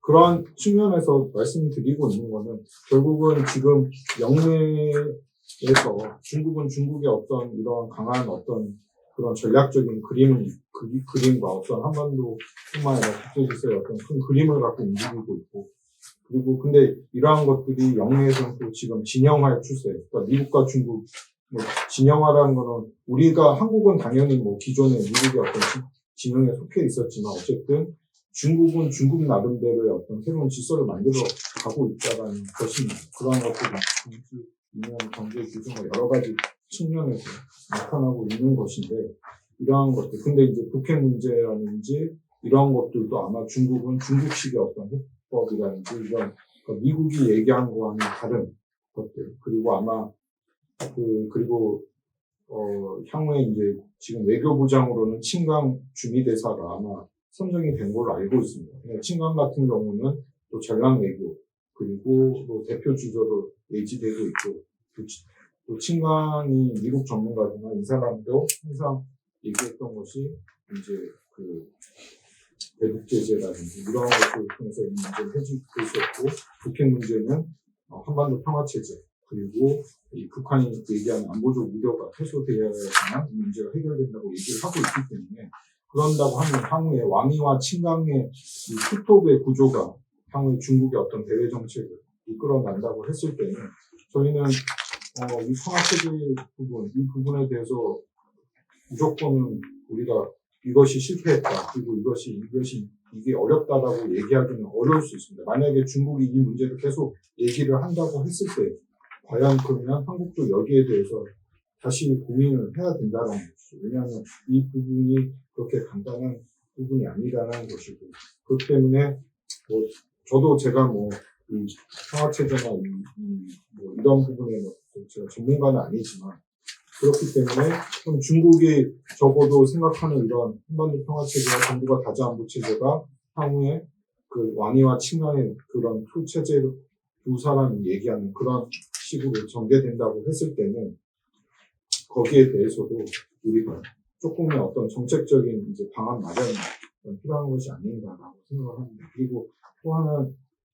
그러한 측면에서 말씀드리고 있는 거는 결국은 지금 영내에서 중국은 중국의 어떤 이런 강한 어떤 그런 전략적인 그림과 어떤 한반도뿐만 아니라 국제 질서의 어떤 큰 그림을 갖고 움직이고 있고 그리고 근데 이러한 것들이 영내에서는 또 지금 진영화의 추세, 그러니까 미국과 중국 진영화라는 거는 한국은 당연히 기존에 미국의 어떤 진영에 속해 있었지만 어쨌든 중국은 중국 나름대로의 어떤 새로운 질서를 만들어 가고 있다는 것입니다. 그러한 것들이 정치, 이념, 경제, 규정 여러 가지 측면에서 나타나고 있는 것인데 이러한 것들, 근데 이제 북핵 문제라든지 이러한 것들도 아마 중국은 중국식의 어떤 해법이라든지 이런 미국이 얘기한 거와는 다른 것들 그리고 아마 그리고 향후에 이제 지금 외교부장으로는 친강 주미대사가 아마 선정이 된 걸로 알고 있습니다. 친강 같은 경우는 또 전략 외교 그리고 또 대표 주저로 예지되고 있고 또 친강이 미국 전문가지만 이 사람도 항상 얘기했던 것이 이제 그 대북 제재라든지 이런 것들을 통해서 이 문제를 해줄 수 없고 북핵 문제는 한반도 평화체제 그리고 이 북한이 얘기하는 안보적 우려가 해소되어야만 이 문제가 해결된다고 얘기를 하고 있기 때문에 그런다고 하면 향후에 왕위와 친강의 이 투톱의 구조가 향후에 중국의 어떤 대외 정책을 이끌어난다고 했을 때는 저희는 이 평화체제 부분, 이 부분에 대해서 무조건 우리가 이것이 실패했다. 그리고 이게 어렵다라고 얘기하기는 어려울 수 있습니다. 만약에 중국이 이 문제를 계속 얘기를 한다고 했을 때, 과연 그러면 한국도 여기에 대해서 다시 고민을 해야 된다는 것이죠. 왜냐하면 이 부분이 그렇게 간단한 부분이 아니라는 것이고, 그렇기 때문에, 저도 제가 이 평화체제나 이런 부분에 제가 전문가는 아니지만, 그렇기 때문에 좀 중국이 적어도 생각하는 이런 한반도 평화체제와 정부가 다자안보체제가 향후에 그 왕위와 친강의 그런 투 체제를 두 사람이 얘기하는 그런 식으로 전개된다고 했을 때는 거기에 대해서도 우리가 조금의 어떤 정책적인 이제 방안 마련이 필요한 것이 아닌가라고 생각을 합니다. 그리고 또 하나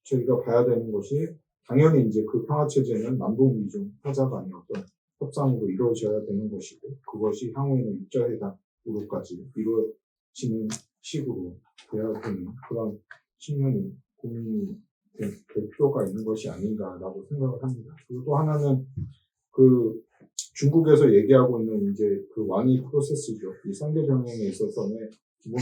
저희가 봐야 되는 것이 당연히 이제 그 평화체제는 남북 미중 타자 간의 어떤 협상으로 이루어져야 되는 것이고 그것이 향후에는 육자회담으로까지 이루어지는 식으로 돼야 되는 그런 측면이 고민이 될 필요가 있는 것이 아닌가라고 생각을 합니다. 그리고 또 하나는 그 중국에서 얘기하고 있는 이제 그 왕위 프로세스죠. 이 상계 병행에 있어서는 기본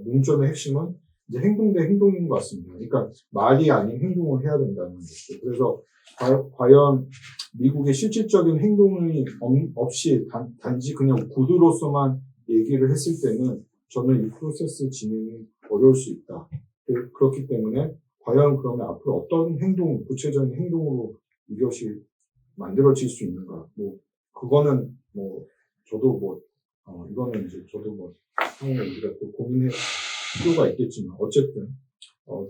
문점의 핵심은 이제 행동 대 행동인 것 같습니다. 그러니까 말이 아닌 행동을 해야 된다는 것이죠. 그래서 과연 미국의 실질적인 행동이 없이 단지 그냥 구두로서만 얘기를 했을 때는 저는 이 프로세스 진행이 어려울 수 있다. 그렇기 때문에 과연 그러면 앞으로 어떤 행동, 구체적인 행동으로 이것이 만들어질 수 있는가. 그거는 저도 이거는 이제 저도 향후에 우리가 또 고민할 필요가 있겠지만 어쨌든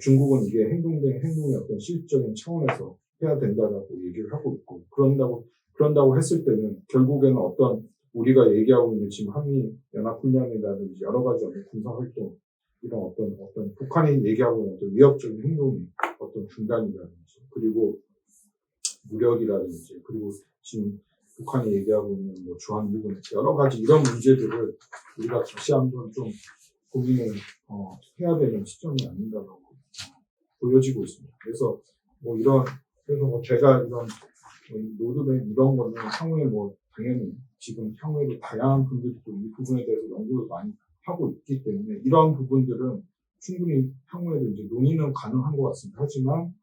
중국은 이게 행동 대 행동의 어떤 실질적인 차원에서 해야 된다라고 얘기를 하고 있고 그런다고 했을 때는 결국에는 어떤 우리가 얘기하고 있는 지금 한미 연합훈련이라든지 여러 가지 어떤 군사활동 이런 어떤 북한이 얘기하고 있는 어떤 위협적인 행동이 어떤 중단이라든지 그리고 무력이라든지 그리고 지금 북한이 얘기하고 있는 주한미군 여러 가지 이런 문제들을 우리가 다시 한번 좀 고민을 해야 되는 시점이 아닌가라고 보여지고 있습니다. 그래서 제가 이런 로드맵 이런 거는 향후에 당연히 지금 향후에도 다양한 분들이 또 이 부분에 대해서 연구를 많이 하고 있기 때문에 이런 부분들은 충분히 향후에도 이제 논의는 가능한 것 같습니다. 하지만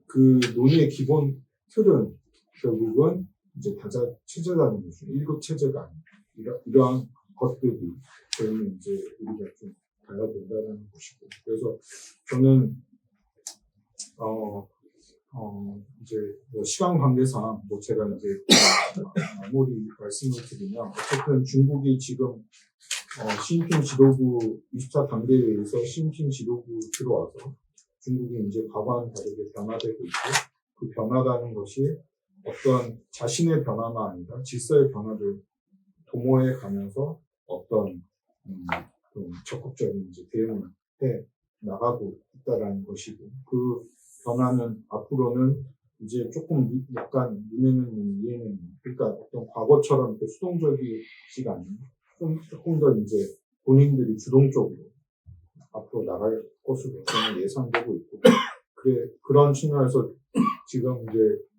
그 논의의 기본 틀은 결국은 이제 다자 체제라는 것이죠. 1급 체제가 아니라 이러한 것들이 저희는 이제 우리가 좀 봐야 된다는 것이고 그래서 저는 이제 시간 관계상 제가 이제 마무리 말씀을 드리면 어쨌든 중국이 지금 시진핑 지도부 24당대회에서 시진핑 지도부 들어와서 중국이 이제 과거와는 다르게 변화되고 있고 그 변화라는 것이 어떤 자신의 변화가 아니라 질서의 변화를 도모해 가면서 어떤 좀 적극적인 이제 대응을 해 나가고 있다라는 것이고 그 변화는 앞으로는 이제 조금 약간 눈에는 이해는 그러니까 어떤 과거처럼 이렇게 수동적이지가 않은 조금 더 이제 본인들이 주동적으로 앞으로 나갈 것으로 저는 예상되고 있고 그런 측면에서 지금 이제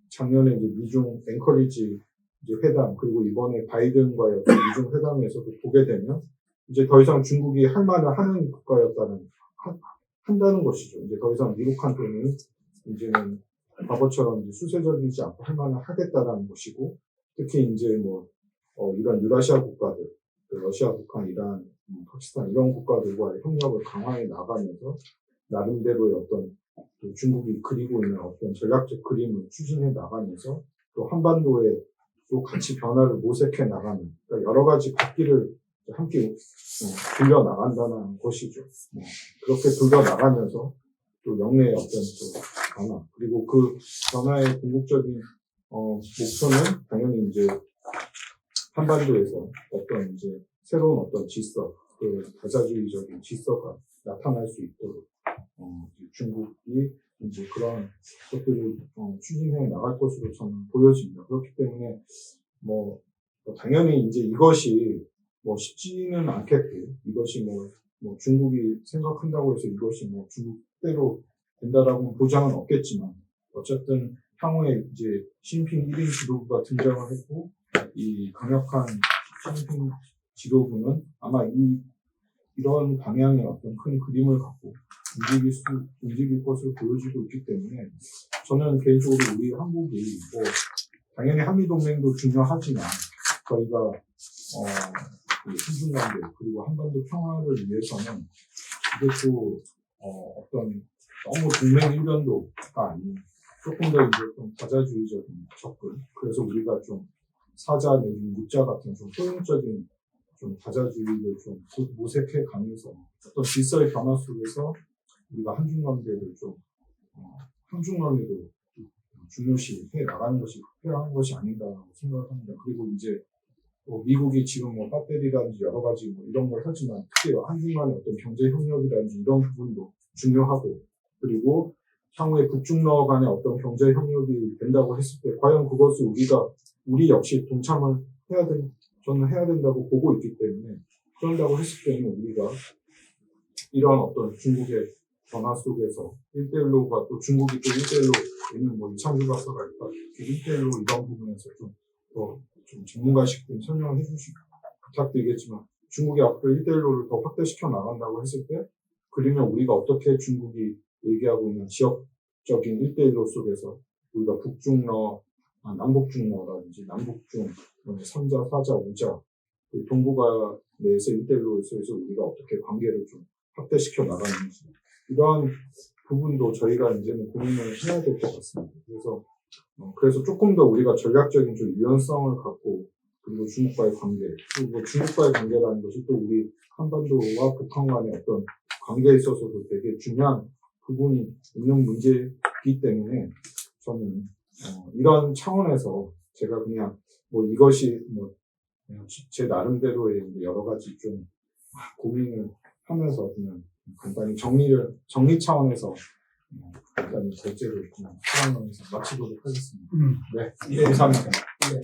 작년에 이제 미중 앵커리지 이제 회담 그리고 이번에 바이든과의 어떤 미중 회담에서도 보게 되면 이제 더 이상 중국이 할 말을 하는 한다는 것이죠. 이제 더 이상 미국한테는 이제는 과거처럼 이제 수세적이지 않고 할 말을 하겠다라는 것이고 특히 이제 이런 유라시아 국가들, 러시아, 북한, 이란, 파키스탄 이런 국가들과의 협력을 강화해 나가면서 나름대로의 어떤 또 중국이 그리고 있는 어떤 전략적 그림을 추진해 나가면서 또 한반도에 또 같이 변화를 모색해 나가는 그러니까 여러 가지 바퀴를 함께 돌려 나간다는 것이죠. 그렇게 돌려 나가면서 또 영내의 어떤 변화 그리고 그 변화의 궁극적인 목표는 당연히 이제 한반도에서 어떤 이제 새로운 어떤 질서, 그 다자주의적인 질서가 나타날 수 있도록 중국이 이제 그런 것들을 추진해 나갈 것으로 저는 보여집니다. 그렇기 때문에 뭐 당연히 이제 이것이 뭐 쉽지는 않겠고 이것이 뭐 중국이 생각한다고 해서 이것이 뭐 중국대로 된다라고는 보장은 없겠지만 어쨌든 향후에 이제 시진핑 1인 지도부가 등장을 했고 이 강력한 시진핑 지도부는 아마 이런 방향의 어떤 큰 그림을 갖고 움직일 것으로 보여지고 있기 때문에 저는 개인적으로 우리 한국이 뭐 당연히 한미동맹도 중요하지만 저희가 한중관계 그리고 한반도 평화를 위해서는 이게 또 어떤 너무 동맹 일변도가 아닌 조금 더 이제 좀 다자주의적인 접근. 그래서 우리가 좀 사자 내지 무자 같은 좀 소용적인 좀 다자주의를 좀 모색해 가면서 어떤 질서의 변화 속에서 우리가 한중관계를 좀 한중관계도 중요시 해 나가는 것이 필요한 것이 아닌가라고 생각을 합니다. 그리고 이제 미국이 지금 뭐 배터리라든지 여러 가지 뭐 이런 걸 하지만 특히 한중간의 어떤 경제 협력이라든지 이런 부분도 중요하고 그리고 향후에 북중러 간의 어떤 경제 협력이 된다고 했을 때 과연 그것을 우리 역시 동참을 저는 해야 된다고 보고 있기 때문에 그런다고 했을 때는 우리가 이러한 어떤 중국의 변화 속에서 1대1로가 또 중국이 또 1대1로 있는 뭐 이창주 박사가 있다 1대1로 이런 부분에서 좀 전문가식 좀 설명을 해주시고 부탁드리겠지만 중국이 앞으로 1대1로를 더 확대시켜 나간다고 했을 때 그러면 우리가 어떻게 중국이 얘기하고 있는 지역적인 1대1로 속에서 우리가 북중러, 남북중러라든지 남북중, 3자, 4자, 5자 동북아 내에서 1대1로에서 우리가 어떻게 관계를 좀 확대시켜 나가는지 이러한 부분도 저희가 이제는 고민을 해야 될 것 같습니다. 그래서 조금 더 우리가 전략적인 좀 유연성을 갖고 그리고 중국과의 관계 그리고 중국과의 관계라는 것이 또 우리 한반도와 북한 간의 어떤 관계에 있어서도 되게 중요한 부분이 있는 문제이기 때문에 저는 이런 차원에서 제가 그냥 뭐 이것이 뭐 제 나름대로의 여러 가지 좀 고민을 하면서 그냥 간단히 정리 차원에서 간단히 결제를 그냥 수강하면서 마치도록 하겠습니다. 네, 감사합니다. 네.